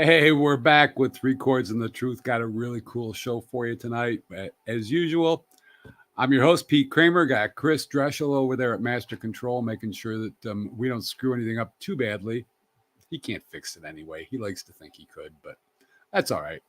Hey, we're back with Three Chords and the Truth. Got a really cool show for you tonight. As usual, I'm your host, Pete Kramer. Got Chris Dreschel over there at Master Control, making sure that we don't screw anything up too badly. He can't fix it anyway. He likes to think he could, but that's all right.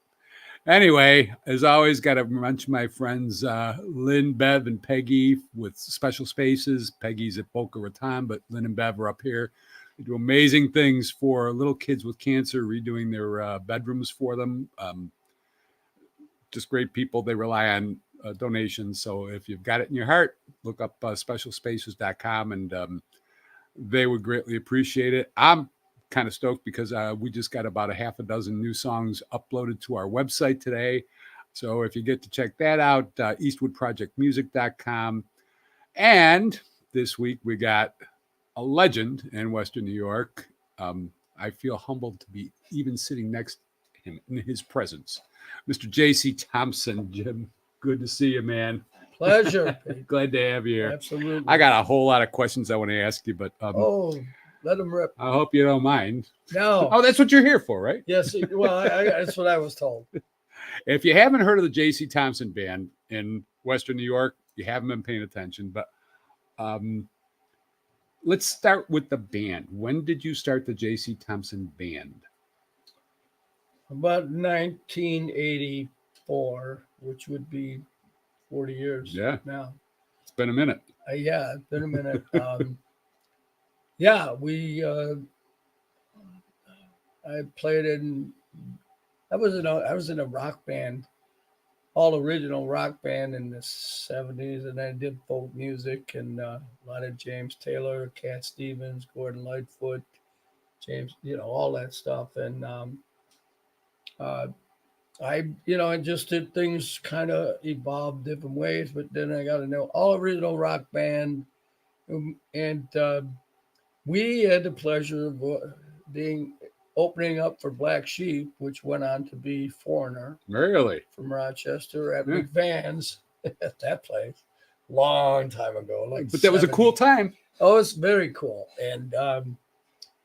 Anyway, as always, got to mention my friends Lynn, Bev, and Peggy with Special Spaces. Peggy's at Boca Raton, but Lynn and Bev are up here. They do amazing things for little kids with cancer, redoing their bedrooms for them. Just great people. They rely on donations. So if you've got it in your heart, look up specialspaces.com and they would greatly appreciate it. I'm kind of stoked because we just got about a half a dozen new songs uploaded to our website today. So if you get to check that out, eastwoodprojectmusic.com. And this week we got a legend in Western New York. I feel humbled to be even sitting next to him in his presence. Mr. JC Thompson, Jim, good to see you, man. Pleasure. Glad to have you here. Absolutely. I got a whole lot of questions I want to ask you, but let them rip. I hope you don't mind. No. Oh, that's what you're here for, right? Yes. Well, that's what I was told. If you haven't heard of the JC Thompson Band in Western New York, you haven't been paying attention. But let's start with the band. When did you start the JC Thompson Band? About 1984, which would be 40 years now. It's been a minute. Yeah, it's been a minute. I played in. I was in a rock band, all original rock band in the 70s, and I did folk music and a lot of James Taylor, Cat Stevens, Gordon Lightfoot, James, all that stuff. And I just did things kind of evolved different ways, but then I got to know all original rock band. And we had the pleasure of opening up for Black Sheep, which went on to be Foreigner. Really? From Rochester at McVan's at that place. Long time ago. But that was a cool time. Oh, it's very cool. And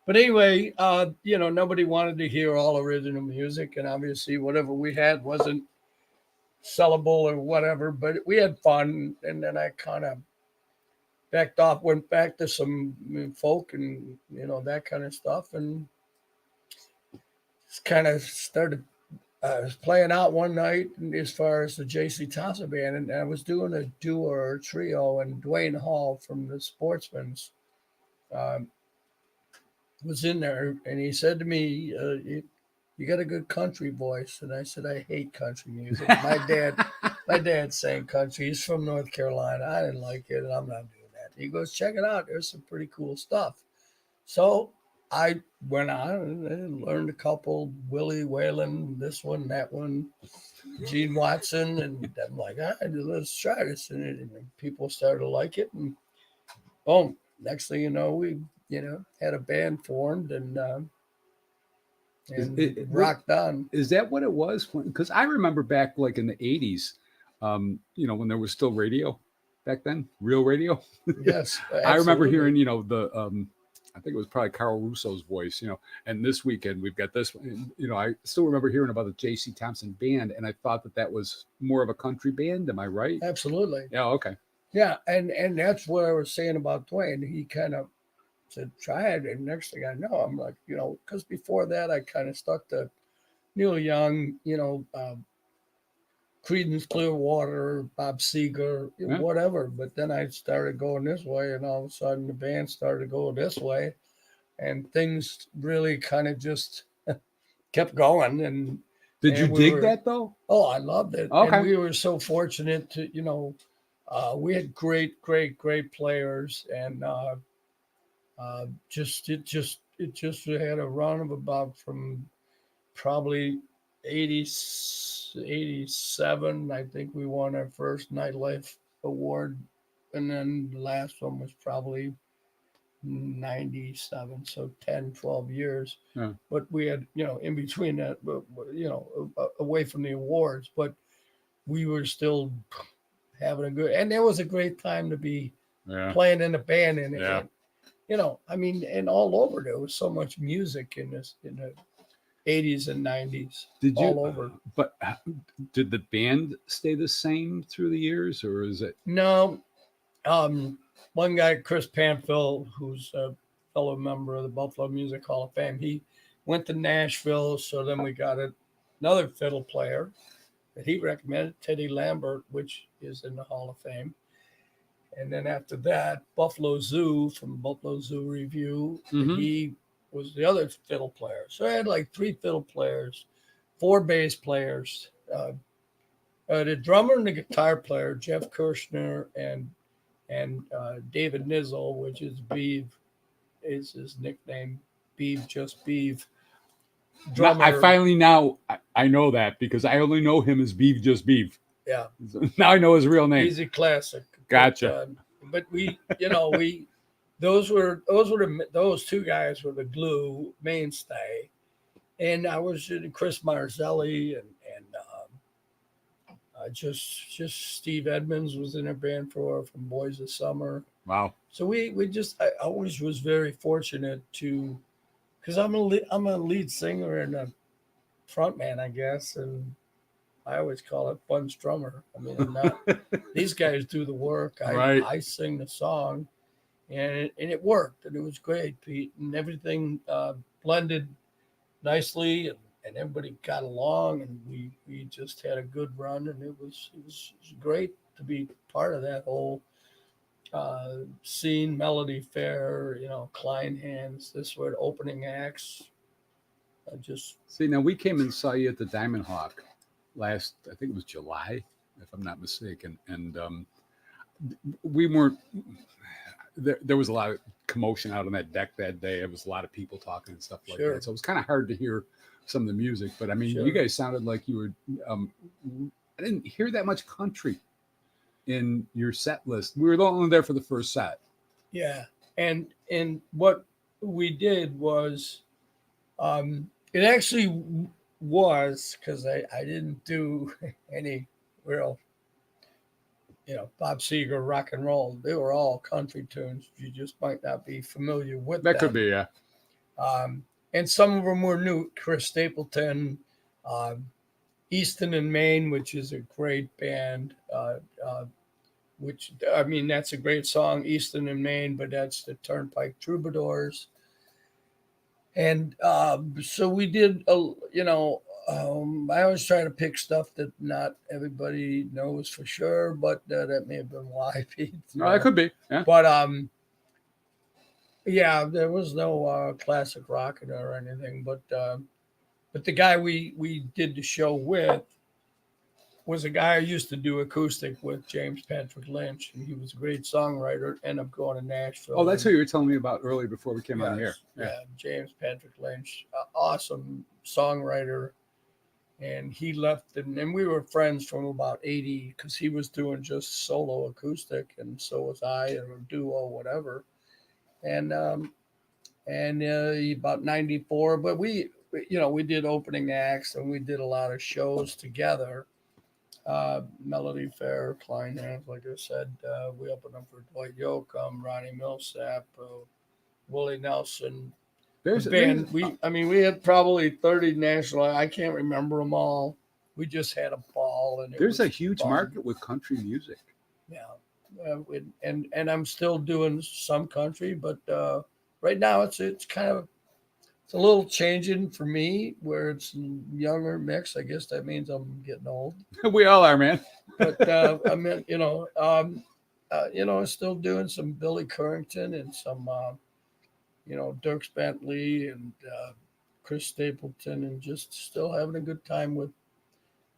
but anyway, nobody wanted to hear all original music, and obviously whatever we had wasn't sellable or whatever, but we had fun. And then I kind of backed off, went back to some folk and, that kind of stuff. And kind of started playing out one night as far as the JC Thompson Band. And I was doing a duo or trio, and Dwayne Hall from the Sportsman's was in there, and he said to me, you got a good country voice. And I said, I hate country music. My dad sang country. He's from North Carolina. I didn't like it, and I'm not doing that. He goes, check it out. There's some pretty cool stuff. So I went on and learned a couple, Willie Whalen, this one, that one, Gene Watson. And I'm like, let's try this. And people started to like it. And boom, next thing you know, we had a band formed and rocked on. Is that what it was? Because I remember back like in the 80s, when there was still radio back then, real radio. Yes. I remember hearing, I think it was probably Carl Russo's voice, and this weekend we've got this one. I still remember hearing about the JC Thompson Band, and I thought that was more of a country band. Am I right? Absolutely. Yeah. Okay. Yeah. And that's what I was saying about Dwayne. He kind of said, try it. And next thing I know, I'm like, because before that, I kind of stuck to Neil Young, Creedence Clearwater, Bob Seger, whatever. But then I started going this way, and all of a sudden the band started to go this way, and things really kind of just kept going. And did you dig that though? Oh, I loved it. Okay. And we were so fortunate to, we had great players, and it just had a run of about from probably 87. I think we won our first nightlife award, and then the last one was probably 97, so 10-12 years. But we had in between that, away from the awards, but we were still having a good, and there was a great time to be playing in a band. And and all over there was so much music in 80s and 90s, Did all you? over. But did the band stay the same through the years, or is it? No, one guy, Chris Panfill, who's a fellow member of the Buffalo Music Hall of Fame, he went to Nashville. So then we got another fiddle player that he recommended, Teddy Lambert, which is in the Hall of Fame. And then after that, Buffalo Zoo from Buffalo Zoo Review, Mhm. he was the other fiddle player. So I had like 3 fiddle players, 4 bass players, the drummer and the guitar player, Jeff Kirshner, and David Nizzle, which is Beeve, is his nickname. Beeve, just Beeve. Now, I Drummer, finally I know that because I only know him as Beef Just Beef. yeah, Now I know his real name. he's a classic. Gotcha. But we, those 2 guys were the glue mainstay, and I was Chris Marzelli and just Steve Edmonds was in a band from Boys of Summer. Wow. So I always was very fortunate to, because I'm a lead singer and a front man, I guess, and I always call it fun strummer. I mean, I'm not, these guys do the work. Right. I sing the song, and it worked, and it was great, Pete, and everything blended nicely, and everybody got along, and we just had a good run, and it was great to be part of that whole scene. Melody Fair, Klein Hands, this were opening acts. Just See, now we came and saw you at the Diamond Hawk last, I think it was July, if I'm not mistaken, and we weren't. There was a lot of commotion out on that deck that day. There was a lot of people talking and stuff like Sure. that. So it was kind of hard to hear some of the music. But I mean, Sure. you guys sounded like you were. I didn't hear that much country in your set list. We were only there for the first set. Yeah, and what we did was, it actually was, because I didn't do any real, Bob Seger rock and roll. They were all country tunes. You just might not be familiar with That them. could be, yeah. And some of them were new. Chris Stapleton, Easton and Maine, which is a great band. Which, I mean, that's a great song, Easton and Maine, but that's the Turnpike Troubadours. And so we did, I always try to pick stuff that not everybody knows for sure, but that may have been why, Pete. No, that could be, yeah. But yeah, there was no classic rock or anything. But the guy we did the show with was a guy I used to do acoustic with, James Patrick Lynch, and he was a great songwriter. Ended up going to Nashville. Oh, that's who you were telling me about earlier before we came on here. Yeah, James Patrick Lynch, awesome songwriter. And he left, and we were friends from about 80, because he was doing just solo acoustic, and so was I, or a duo, whatever. And about 94, but we did opening acts, and we did a lot of shows together. Melody Fair, Klein Hands, like I said, we opened up for Dwight Yoakam, Ronnie Millsap, Willie Nelson. We had probably 30 national. I can't remember them all. We just had a ball, and there's a huge market with country music. Yeah, and I'm still doing some country, but right now it's kind of, it's a little changing for me, where it's younger mix. I guess that means I'm getting old. We all are, man. But I mean, still doing some Billy Currington and some, Dirk Bentley and Chris Stapleton, and just still having a good time with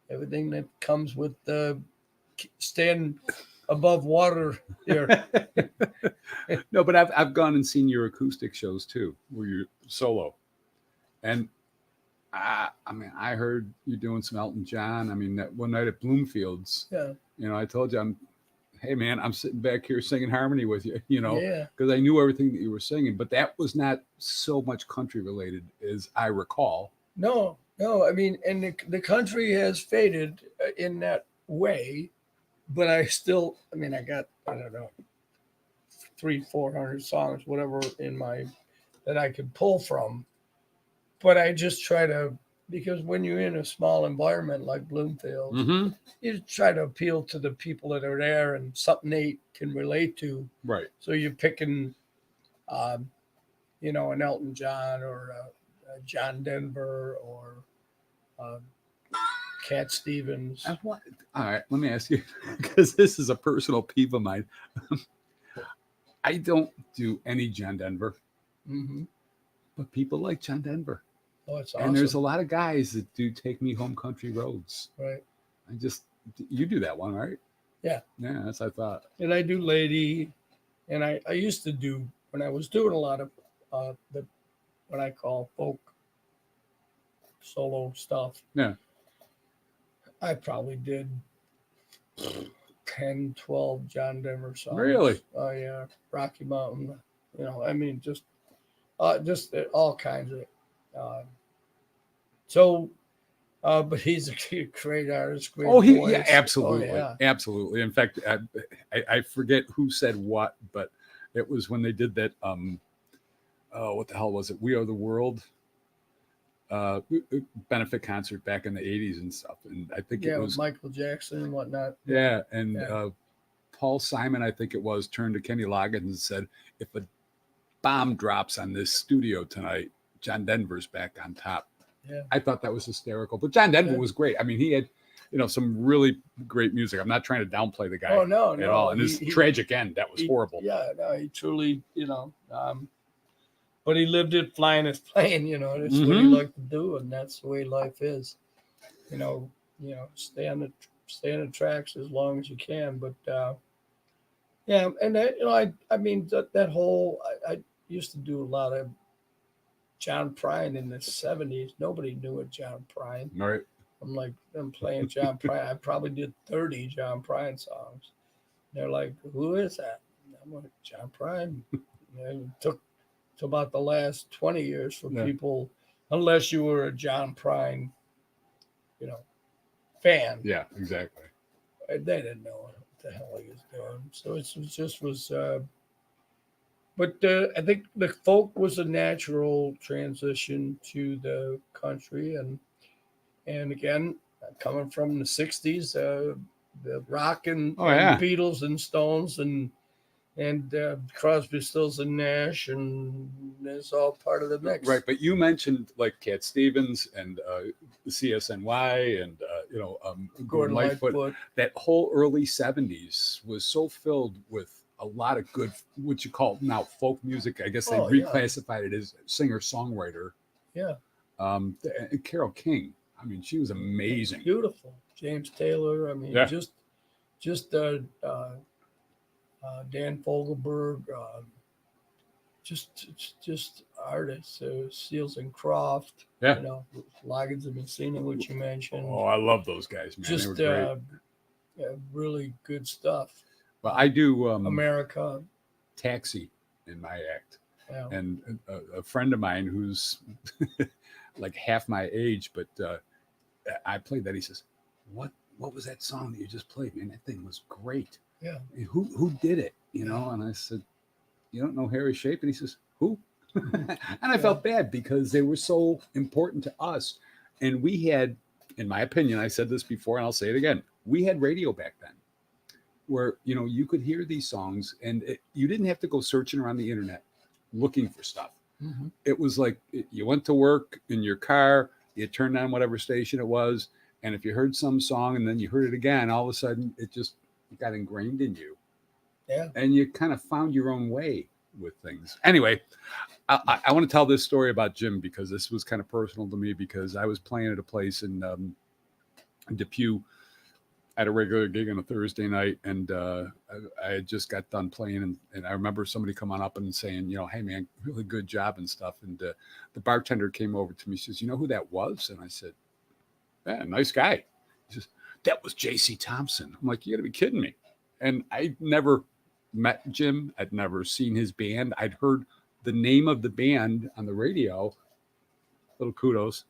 everything that comes with staying above water here. No, but I've gone and seen your acoustic shows too, where you're solo. And I mean, I heard you doing some Elton John. I mean, that one night at Bloomfield's, Yeah. I told you, hey man, I'm sitting back here singing harmony with you, Yeah. because I knew everything that you were singing, but that was not so much country related as I recall. No, I mean, and the country has faded in that way, but I got, I don't know, 300-400 songs, whatever, that I could pull from. but I just try to, because when you're in a small environment like Bloomfield, Mm-hmm. you try to appeal to the people that are there and something they can relate to. Right. So you're picking, um, an Elton John or a John Denver or uh, Cat Stevens. All right, let me ask you, because this is a personal peeve of mine. I don't do any John Denver, Mm-hmm. but people like John Denver. Oh, it's And there's a awesome. lot of guys that do Take Me Home Country Roads. Right. You do that one, right? Yeah. Yeah, that's what I thought. And I do Lady, and I used to do, when I was doing a lot of the what I call folk solo stuff. Yeah. I probably did 10, 12 John Denver songs. Really? Oh yeah, Rocky Mountain. I mean, just all kinds of. But he's a great artist, great voice. Yeah, absolutely, Oh, yeah. absolutely. In fact, I forget who said what, but it was when they did that. What the hell was it? We Are the World. Benefit concert back in the 80s and stuff, and I think it was Michael Jackson and whatnot. Yeah, and Paul Simon, I think it was, turned to Kenny Loggins and said, "If a bomb drops on this studio tonight, John Denver's back on top." Yeah. I thought that was hysterical, but John Denver was great. I mean, he had, some really great music. I'm not trying to downplay the guy at all. And his tragic end, that was horrible. Yeah, no, he truly, but he lived it flying his plane. That's what he liked to do, and that's the way life is. Stay on the tracks as long as you can. But yeah, and I mean that whole I used to do a lot of John Prine in the 70s. Nobody knew a John Prine. Right. I'm playing John Prine. I probably did 30 John Prine songs. They're like, "Who is that?" And I'm like, "John Prine." And it took to about the last 20 years for people, unless you were a John Prine, fan. Yeah, exactly. They didn't know what the hell he was doing. So it was. But I think the folk was a natural transition to the country, and again, coming from the '60s, the rock and Beatles and Stones and Crosby, Stills and Nash, and it's all part of the mix. Right, but you mentioned like Cat Stevens and CSNY and Gordon Lightfoot. That whole early '70s was so filled with a lot of good, what you call now folk music. I guess they reclassified it as singer-songwriter. Yeah. And Carole King. I mean, she was amazing. Beautiful. James Taylor. I mean, just Dan Fogelberg. Just artists. Seals and Croft. Yeah. Loggins and Messina, which you mentioned. Oh, I love those guys, man. Just they were great. Really good stuff. Well, I do America Taxi in my act, yeah. And a friend of mine who's like half my age, but I played that. He says, "What was that song that you just played, man? That thing was great. Yeah, who did it? And I said, "You don't know Harry Shape?" And he says, "Who?" And I felt bad because they were so important to us, and we had, in my opinion, I said this before, and I'll say it again, we had radio back then, where you could hear these songs and you didn't have to go searching around the internet looking for stuff. Mm-hmm. It was like you went to work in your car, you turned on whatever station it was, and if you heard some song and then you heard it again, all of a sudden it just got ingrained in you. Yeah. And you kind of found your own way with things. Anyway, I want to tell this story about Jim because this was kind of personal to me, because I was playing at a place in Depew at a regular gig on a Thursday night, and I had just got done playing, and I remember somebody coming up and saying, "Hey man, really good job and stuff." And the bartender came over to me. She says, "You know who that was?" And I said, "Yeah, nice guy." He says, "That was JC Thompson." I'm like, "You got to be kidding me!" And I never met Jim. I'd never seen his band. I'd heard the name of the band on the radio. Little kudos.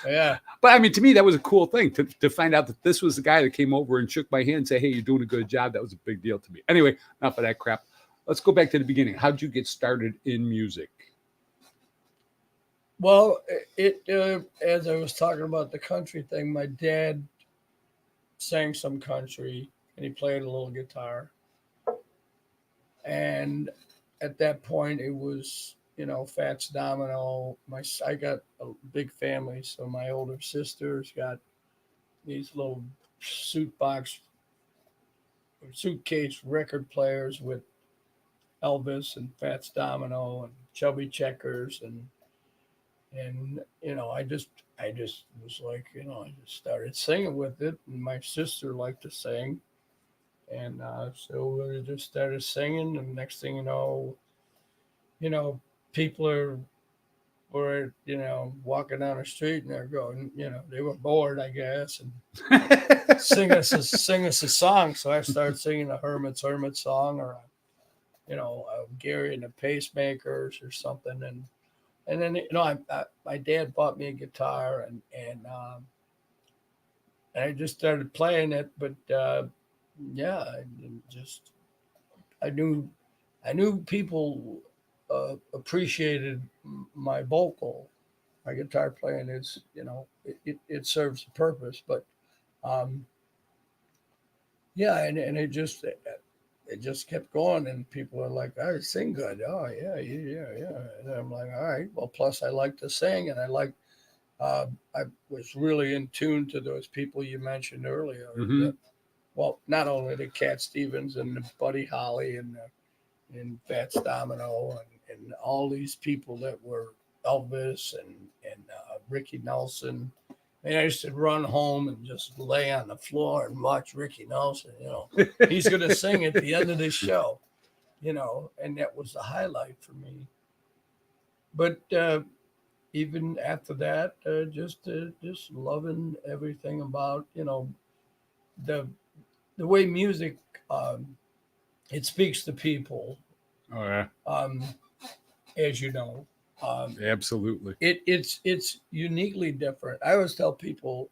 Yeah. But I mean, to me, that was a cool thing to find out that this was the guy that came over and shook my hand and say, "Hey, you're doing a good job." That was a big deal to me. Anyway, enough of that crap. Let's go back to the beginning. How'd you get started in music? Well, as I was talking about the country thing, my dad sang some country and he played a little guitar. And at that point, it was, Fats Domino. I got a big family, so my older sister's got these little suitcase record players with Elvis and Fats Domino and Chubby Checkers and I just was like, I just started singing with it, and my sister liked to sing, and so we just started singing, and next thing you know, people were walking down the street and they're going, they were bored, I guess, and sing us a song. So I started singing a Hermit song, or Gary and the Pacemakers or something, and then my dad bought me a guitar, and I just started playing it, but yeah, I knew I knew people appreciated my my guitar playing is, it serves a purpose, but um, yeah, and it just kept going, and people are like, I sing good. Oh yeah, yeah. And I'm like, all right. Well, plus I like to sing, and I was really in tune to those people you mentioned earlier. Mm-hmm. Well, not only the Cat Stevens and the Buddy Holly and Fats Domino and all these people that were Elvis and Ricky Nelson. And I used to run home and just lay on the floor and watch Ricky Nelson. He's going to sing at the end of this show, and that was the highlight for me. But even after that, just loving everything about the the way music it speaks to people. Oh yeah, Um, as you know, absolutely. it's uniquely different. I always tell people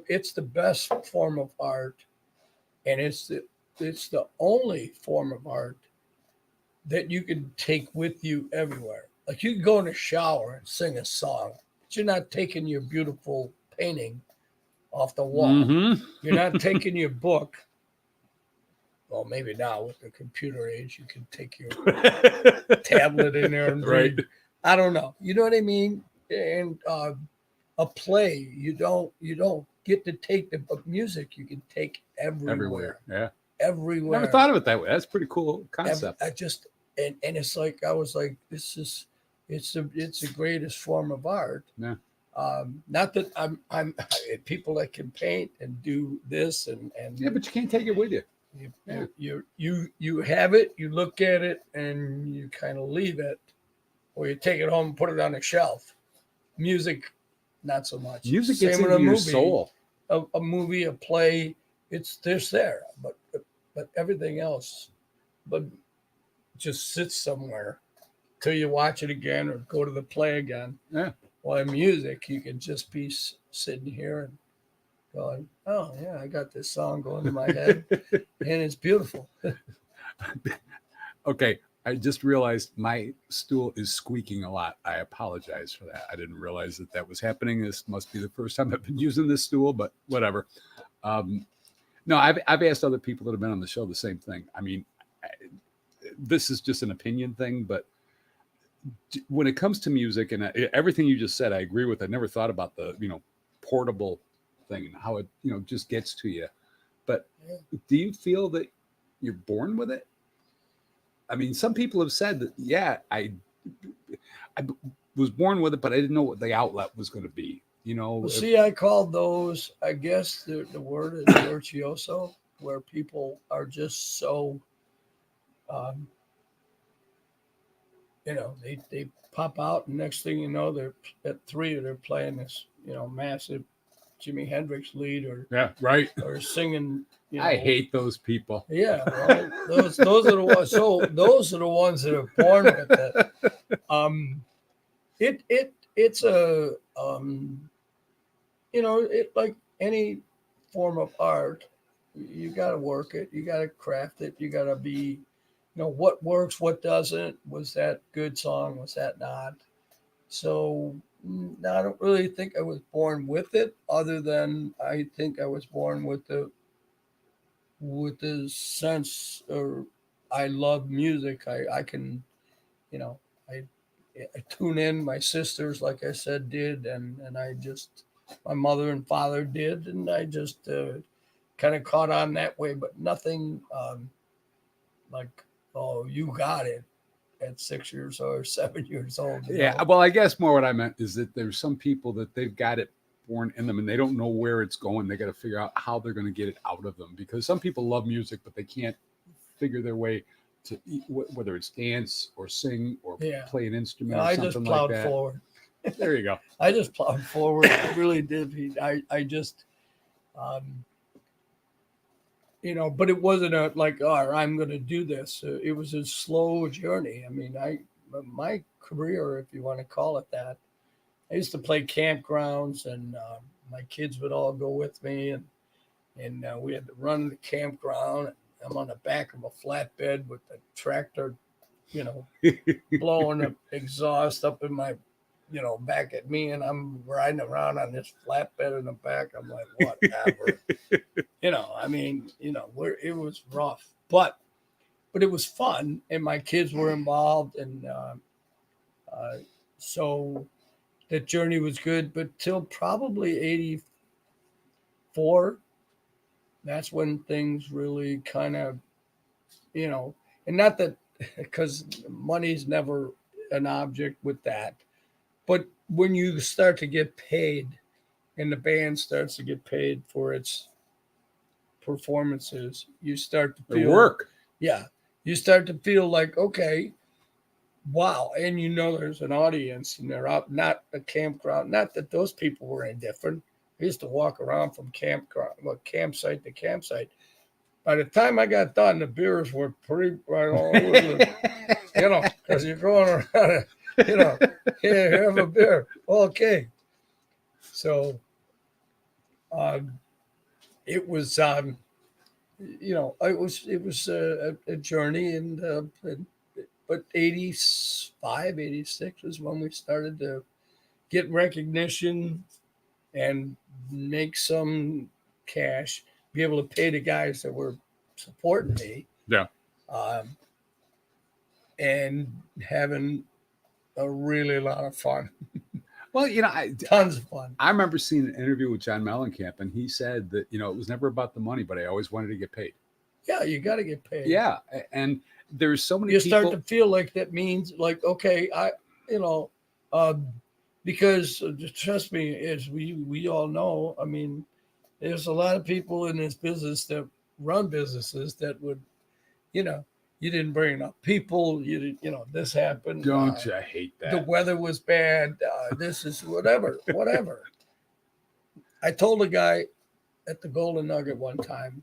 it's the best form of art, and it's the only form of art that you can take with you everywhere. Like you can go in a shower and sing a song, but you're not taking your beautiful painting off the wall. Mm-hmm. You're not taking your book. Well, maybe now with the computer age, you can take your tablet in there and Right. read. I don't know. You know what I mean? And a play, you don't get to take the music. You can take everywhere, Yeah. everywhere. Never thought of it that way. That's a pretty cool concept. I just and it's like I was like, it's the greatest form of art. Yeah. Not that I'm people that can paint and do this and Yeah, but you can't take it with you. you have it, you look at it, and you kind of leave it, or you take it home and put it on a shelf. Music, not so much. Music Same gets with into a your movie, soul. a movie, a play. It's there, but everything else, but just sits somewhere till you watch it again or go to the play again. Yeah. While in music, you can just be sitting here and going, oh yeah, I got this song going in my head, and it's beautiful. Okay. I just realized my stool is squeaking a lot. I apologize for that. I didn't realize that was happening. This must be the first time I've been using this stool, but whatever. No, I've asked other people that have been on the show the same thing. I mean, this is just an opinion thing, but when it comes to music and everything you just said, I agree with. I never thought about the portable thing and how it just gets to you. But do you feel that you're born with it? I mean, some people have said that. Yeah, I was born with it, but I didn't know what the outlet was going to be. Well, see, I called those. I guess the word is virtuoso, where people are just so. Um, they pop out, and next thing you know, they're at three, they're playing this, massive Jimi Hendrix lead, or yeah, right, or singing. I hate those people. Yeah, well, those are the ones. So those are the ones that are born with it. It's a it like any form of art. You got to work it. You got to craft it. You got to be what works, what doesn't. Was that good song? Was that not? So I don't really think I was born with it, other than I think I was born with the sense, or I love music. I can, you know, I I tune in. My sisters, like I said, did, and I just, my mother and father did, and I just kind of caught on that way, but nothing like, oh, you got it at 6 years or 7 years old. Yeah. Well, I guess more what I meant is that there's some people that they've got it born in them and they don't know where it's going. They got to figure out how they're going to get it out of them, because some people love music, but they can't figure their way to whether it's dance or sing or Yeah. play an instrument No, or I something just like plowed that. forward. There you go. I just plowed forward. I really did. I just, um, but it wasn't a like, oh, I'm going to do this. It was a slow journey. I mean, my career, if you want to call it that, I used to play campgrounds, and my kids would all go with me, and we had to run the campground. I'm on the back of a flatbed with the tractor, blowing the exhaust up in my, back at me, and I'm riding around on this flatbed in the back. I'm like, whatever. I mean, it was rough, but it was fun, and my kids were involved, and so that journey was good. But till probably 84, that's when things really kind of, and not that, because money's never an object with that, but when you start to get paid, and the band starts to get paid for its performances, you start to Their feel, work. yeah, you start to feel like, okay, wow. And there's an audience, and they're out, not a campground. Not that those people were indifferent. I used to walk around from campsite to campsite. By the time I got done, the beers were pretty right all over, because you're going around, here, have a beer. Okay. So it was, it was a journey, but 85, 86 is when we started to get recognition and make some cash, be able to pay the guys that were supporting me, Yeah. and having a really lot of fun. Well, Tons of fun. I remember seeing an interview with John Mellencamp, and he said that, it was never about the money, but I always wanted to get paid. Yeah, you got to get paid. Yeah. And there's so many You people. start to feel like that means, like, okay, because trust me, as we all know, I mean, there's a lot of people in this business that run businesses that would, you didn't bring enough people. You didn't, this happened. Don't you hate that? The weather was bad. This is whatever. I told a guy at the Golden Nugget one time,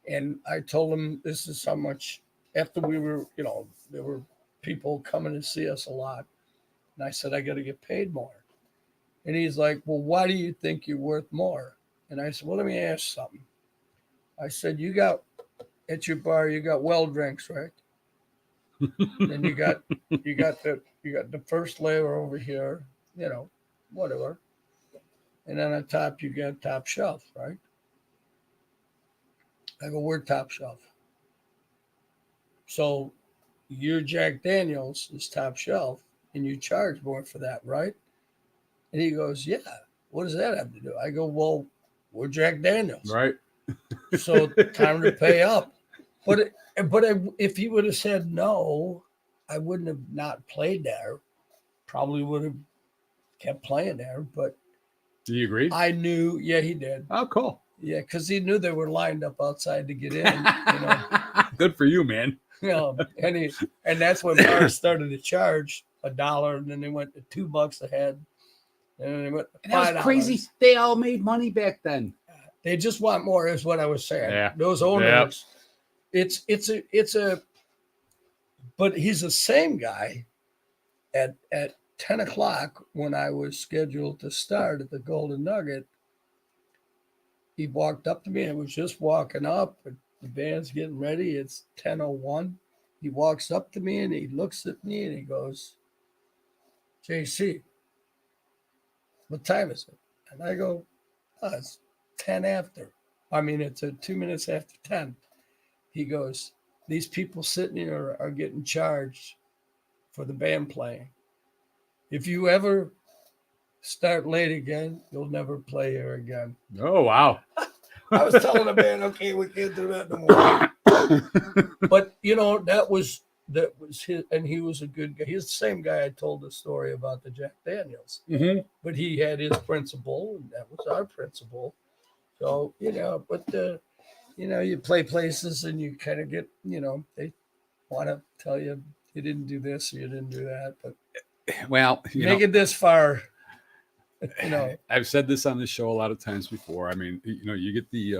and I told him this is how much, after we were, there were people coming to see us a lot. And I said, I got to get paid more. And he's like, well, why do you think you're worth more? And I said, well, let me ask something. I said, you got, at your bar, you got well drinks, right? And you got the first layer over here, whatever. And then on top, you got top shelf, right? I go, we're top shelf. So your Jack Daniels is top shelf, and you charge more for that, right? And he goes, yeah. What does that have to do? I go, well, we're Jack Daniels, right? So time to pay up. But if he would have said no, I wouldn't have not played there. Probably would have kept playing there. But do you agree? I knew, yeah, he did. Oh, cool. Yeah, because he knew they were lined up outside to get in. Good for you, man. And that's when bars started to charge $1, and then they went to $2 a head, and then they went to $5. That was crazy. They all made money back then. They just want more, is what I was saying. Yeah. Those owners, it's a, but he's the same guy. At 10 o'clock, when I was scheduled to start at the Golden Nugget, he walked up to me. I was just walking up. The band's getting ready. It's 10:01. He walks up to me and he looks at me and he goes, JC, what time is it? And I go, oh, it's 10 after. I mean, it's 2 minutes after 10. He goes, these people sitting here are getting charged for the band playing. If you ever start late again, you'll never play here again. Oh, wow. I was telling the band, okay, we can't do that no more. But, that was his, and he was a good guy. He's the same guy I told the story about the Jack Daniels. Mm-hmm. But he had his principle, and that was our principle. So, you play places and you kind of get, they want to tell you didn't do this or you didn't do that. But well, make it this far, I've said this on the show a lot of times before. I mean, you get the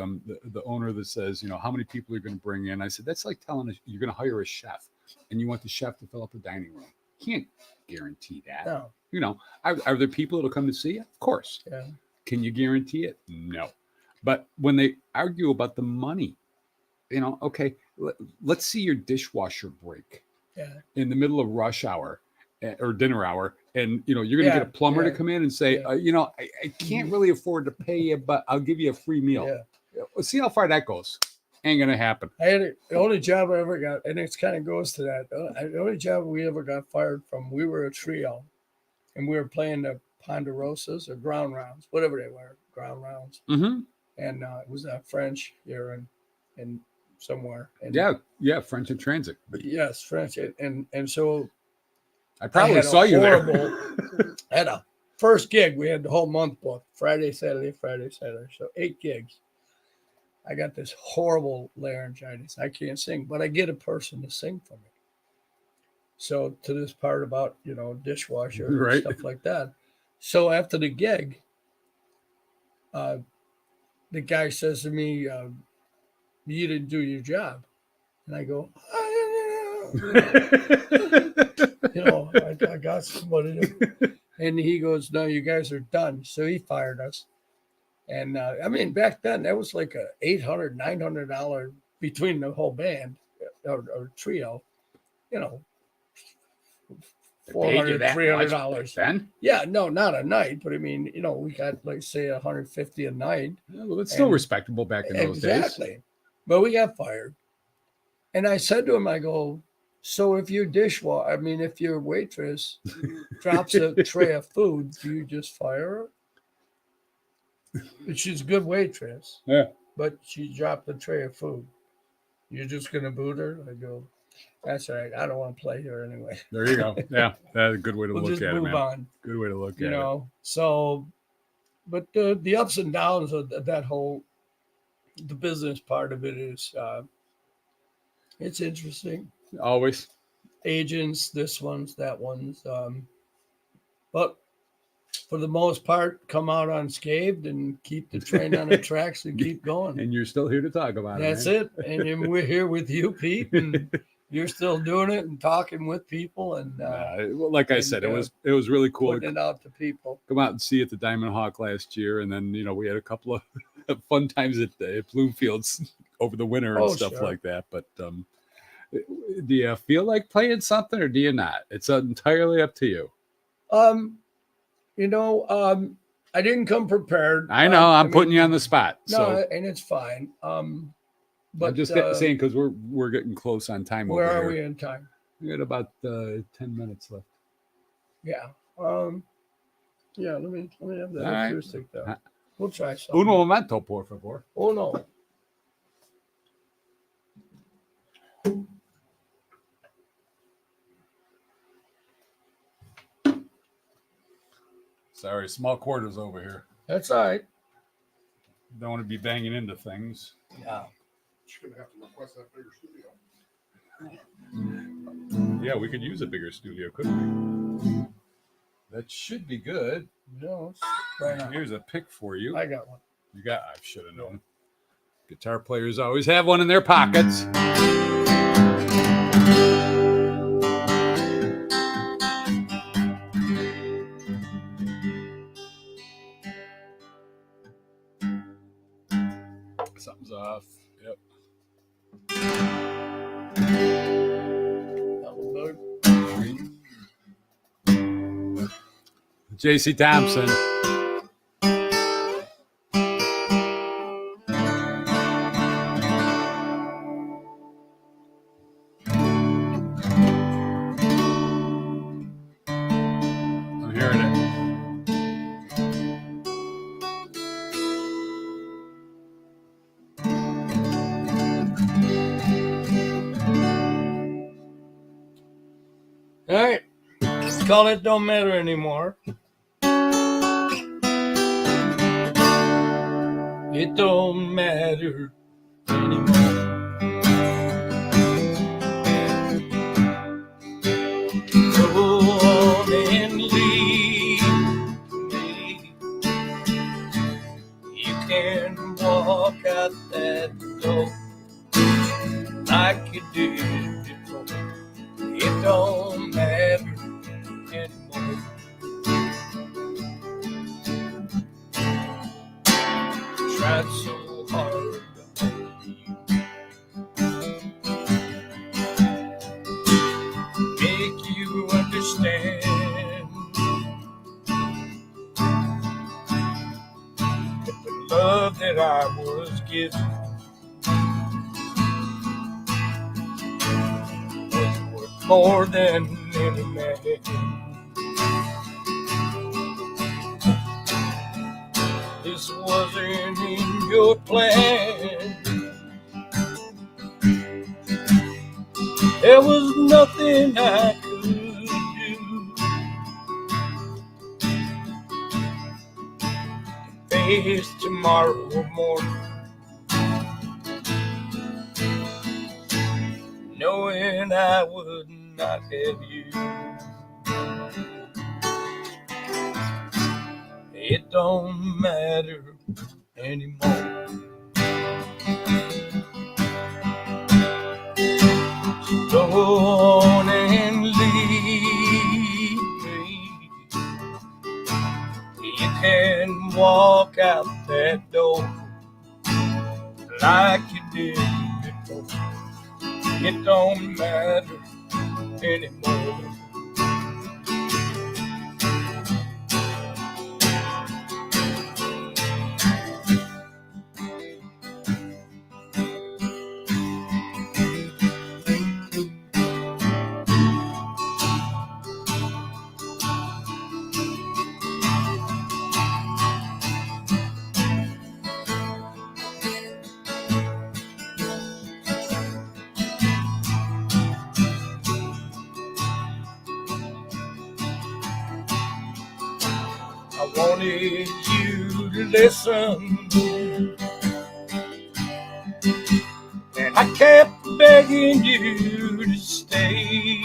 owner that says, how many people you're going to bring in. I said, that's like telling us you're going to hire a chef and you want the chef to fill up the dining room. You can't guarantee that. No. Are there people that'll come to see you? Of course. Yeah. Can you guarantee it? No. But when they argue about the money, okay, let's see your dishwasher break in the middle of rush hour or dinner hour. And, you're going to get a plumber to come in and say, I can't really afford to pay you, but I'll give you a free meal. Yeah. We'll see how far that goes. Ain't going to happen. I had the only job I ever got, and it kind of goes to that. The only job we ever got fired from, we were a trio, and we were playing the Ponderosas or ground rounds, whatever they were, ground rounds. Mm-hmm. And it was French here and somewhere. And, yeah, French in transit. Yes, French. And so I probably saw you there. At a first gig, we had the whole month booked, Friday, Saturday. So 8 gigs. I got this horrible laryngitis. I can't sing, but I get a person to sing for me. So to this part about, dishwasher and stuff like that. So after the gig, the guy says to me, you didn't do your job. And I go, I got somebody to, and he goes, no, you guys are done. So he fired us. And back then that was like $800, $900 between the whole band or trio, $400, $300. Then? Yeah, no, not a night, but we got like say $150 a night. Yeah, well, it's still respectable back in those days. Exactly. But we got fired. And I said to him, I go, so if your if your waitress drops a tray of food, do you just fire her? She's a good waitress. Yeah. But she dropped a tray of food. You're just going to boot her? I go, that's all right. I don't want to play here anyway. There you go. Yeah, that's a good way to we'll look just at move it, man. on. Good way to look at it. So, but the ups and downs of that whole, the business part of it is, it's interesting. Always. Agents, this one's, that one's. But for the most part, come out unscathed and keep the train on the tracks and keep going. And you're still here to talk about That's it. That's it. And we're here with you, Pete, and you're still doing it and talking with people. And well, like I said, it was really cool. Putting it out to people. Come out and see at the Diamond Hawk last year, and then we had a couple of fun times at Bloomfields over the winter and stuff like that. But do you feel like playing something, or do you not? It's entirely up to you. I didn't come prepared. I know I'm putting you on the spot. No, and it's fine. But I'm just saying because we're getting close on time. Where over are here. We in time? We got about 10 minutes left. Yeah. Yeah. Let me have that acoustic though. We'll try something. Uno momento, por favor. Oh no. Sorry, small quarters over here. That's all right. Don't want to be banging into things. Yeah. You're gonna have to request that bigger studio. Yeah, we could use a bigger studio, couldn't we? That should be good. No, right now. Here's a pick for you. I got one. I should have known. Guitar players always have one in their pockets. Something's off. Yep. JC Thompson. All right. Call it Don't Matter Anymore. It don't matter anymore. Go on and leave me. You can walk out that door like you did before. It don't matter anymore. Tried so hard to hold you, make you understand that the love that I was given was worth more than any man. This wasn't in your plan. There was nothing I could do to face tomorrow morning, knowing I would not have you. It don't matter anymore. So go on and leave me. You can walk out that door like you did before. It don't matter anymore. I wanted you to listen, and I kept begging you to stay.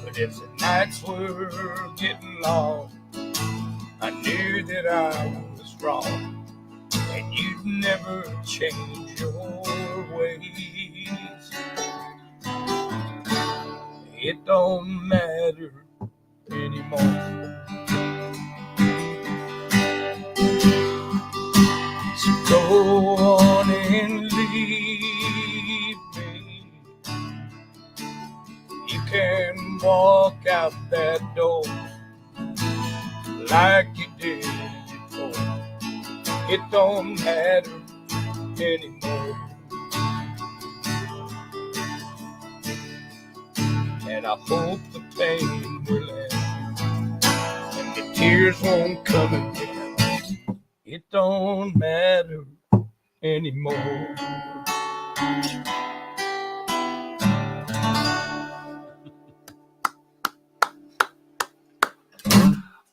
But if the nights were getting long, I knew that I was wrong, and you'd never change your ways. It don't matter anymore. So go on and leave me. You can walk out that door like you did before. It don't matter anymore. And I hope the pain will end and the tears won't come again. It don't matter anymore.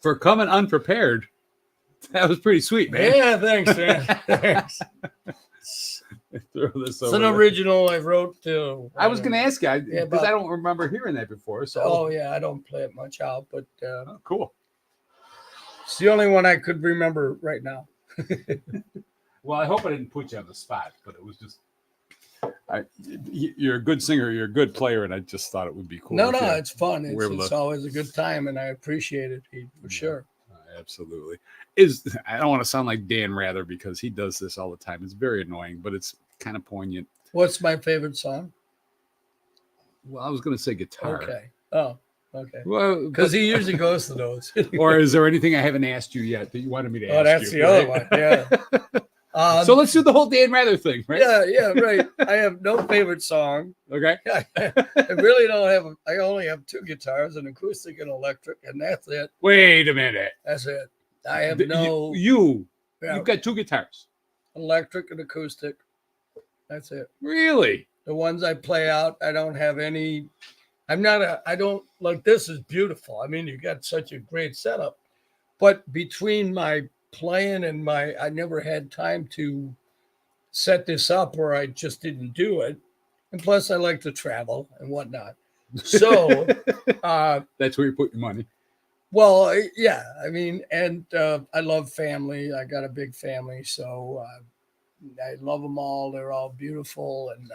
For coming unprepared, that was pretty sweet, man. Yeah, thanks, man. Thanks. Throw this It's over an there. original I wrote too. I was going to ask you because but- I don't remember hearing that before. So, Oh yeah, I don't play it much out, but Oh, cool. it's the only one I could remember right now. Well, I hope I didn't put you on the spot, but it was just. You're a good singer, you're a good player, and I just thought it would be cool. No, if you it's fun. were able It's to- always a good time, and I appreciate it, Pete, for sure. Absolutely. I don't want to sound like Dan Rather because he does this all the time. It's very annoying, but it's kind of poignant. What's my favorite song? Well, I was going to say guitar. Okay. Oh, okay. Well, Because he usually goes to those. or is there anything I haven't asked you yet that you wanted me to ask you? Oh, that's the other one. Yeah. So let's do the whole Dan Rather thing, right? Yeah, right. I have no favorite song. Okay. I really don't have. I only have two guitars, an acoustic and electric, and that's it. Wait a minute. That's it. I have Th- no You've got two guitars. electric and acoustic. That's it. Really? The ones I play out, I don't have any. I don't like this is beautiful. I mean, you got such a great setup. But between my playing and I never had time to set this up or I just didn't do it. And plus, I like to travel and whatnot. So, That's where you put your money. well, yeah, I mean, and I love family. I got a big family. So I love them all. They're all beautiful. And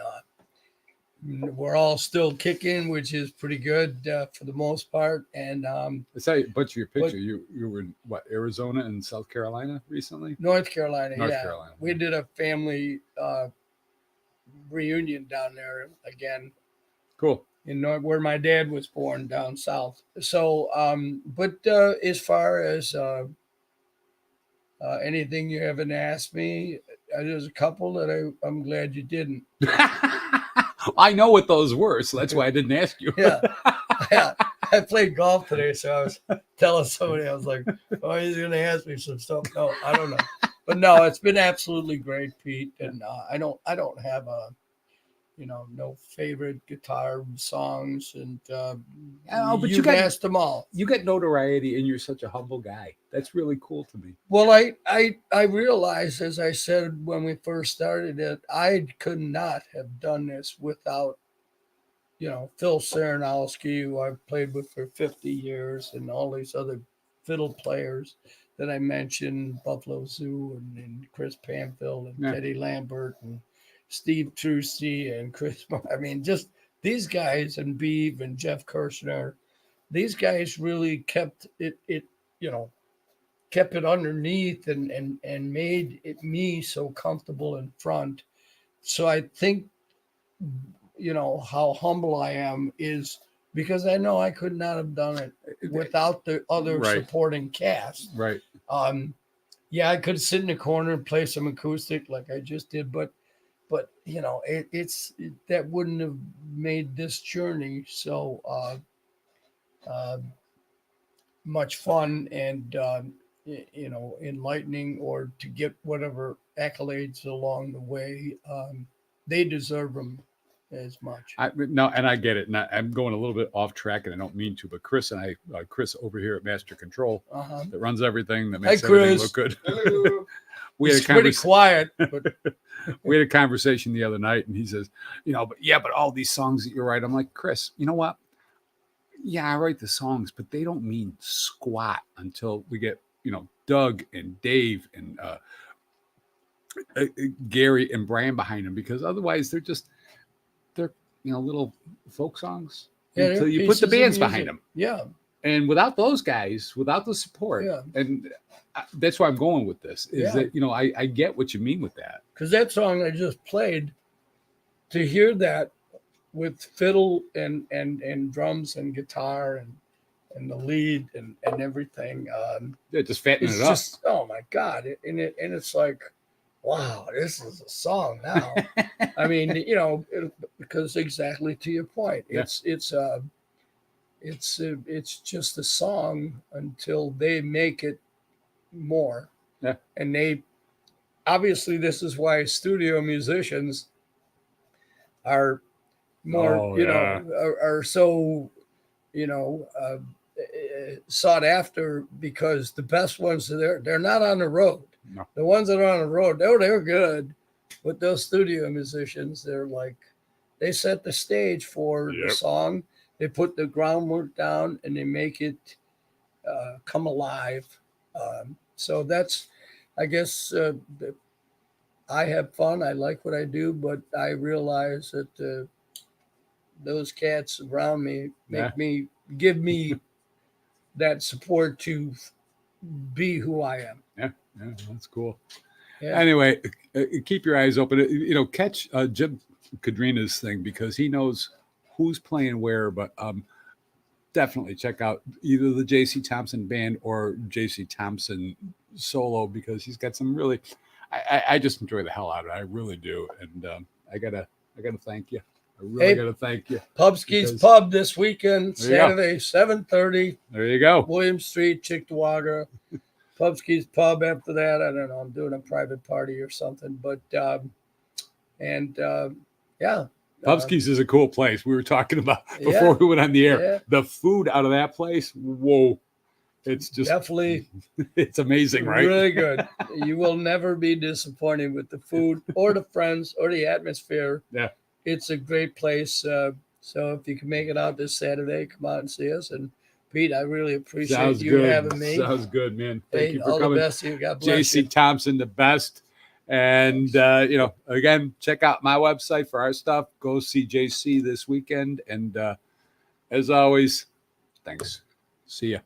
we're all still kicking, which is pretty good for the most part. And I saw a bunch of your picture. You were in what, Arizona and South Carolina recently? North Carolina, North yeah. Carolina. We did a family reunion down there again Cool. in where my dad was born down south. So, but as far as anything you haven't asked me, there's a couple that I'm glad you didn't. I know what those were, so that's why I didn't ask you. Yeah. Yeah. I played golf today, so I was telling somebody, I was like, oh, he's going to ask me some stuff. No, I don't know. But no, it's been absolutely great, Pete. And I don't have a, no favorite guitar songs. And but you've asked them all. You get notoriety, and you're such a humble guy. That's really cool to me. Well, I realized, as I said when we first started it, I could not have done this without, Phil Saranowski, who I've played with for 50 years, and all these other fiddle players that I mentioned, Buffalo Zoo and Chris Panfield and Teddy Lambert and Steve Trusty and Chris. I mean, just these guys and Beeve and Jeff Kirshner, these guys really kept it kept it underneath and made it me so comfortable in front. So I think how humble I am is because I know I could not have done it without the other supporting cast. Right. Yeah, I could sit in the corner and play some acoustic like I just did, but that wouldn't have made this journey so much fun and enlightening, or to get whatever accolades along the way. They deserve them as much. No, and I get it. And I'm going a little bit off track, and I don't mean to, but Chris and I, Chris over here at Master Control, that runs everything, that makes everything look good. We had pretty quiet, but we had a conversation the other night, and he says, but all these songs that you write, I'm like, Chris, you know what? Yeah, I write the songs, but they don't mean squat until we get, Doug and Dave and Gary and Brian behind them, because otherwise they're little folk songs until you put the bands behind them. Yeah. And without those guys, without the support, and that's why I'm going with this, is that, I get what you mean with that. Because that song I just played, to hear that with fiddle and drums and guitar and the lead and everything. Just fattening it up. Just, oh my God. And it's like, wow, this is a song now. I mean, because exactly to your point, it's just a song until they make it more. Yeah. And obviously this is why studio musicians are more, are so, sought after, because the best ones they're not on the road. No. The ones that are on the road, they're good, but those studio musicians, they're like, they set the stage for the song. They put the groundwork down and they make it come alive. So that's, I guess, I have fun. I like what I do, but I realize that those cats around me give me that support to be who I am. Yeah, that's cool. Yeah. Anyway, keep your eyes open. Catch Jim Kadrina's thing, because he knows who's playing where. But definitely check out either the JC Thompson Band or JC Thompson solo, because he's got some really. I just enjoy the hell out of it. I really do, and I gotta thank you. I really gotta thank you. Pubski's Pub this weekend, Saturday, 7:30. There you go. William Street, Cheektowaga. Pubski's Pub after that. I don't know. I'm doing a private party or something. But, Pupski's is a cool place. We were talking about before we went on the air. Yeah. The food out of that place, whoa. It's just Definitely it's amazing, right? really good. You will never be disappointed with the food or the friends or the atmosphere. Yeah. It's a great place. So if you can make it out this Saturday, come out and see us. And Pete, I really appreciate Sounds you good. having me. Sounds good, man. Thank Hey, you for all coming. the best to you. God bless you. JC Thompson, the best. And again, check out my website for our stuff. Go see JC this weekend. And as always, thanks. See ya.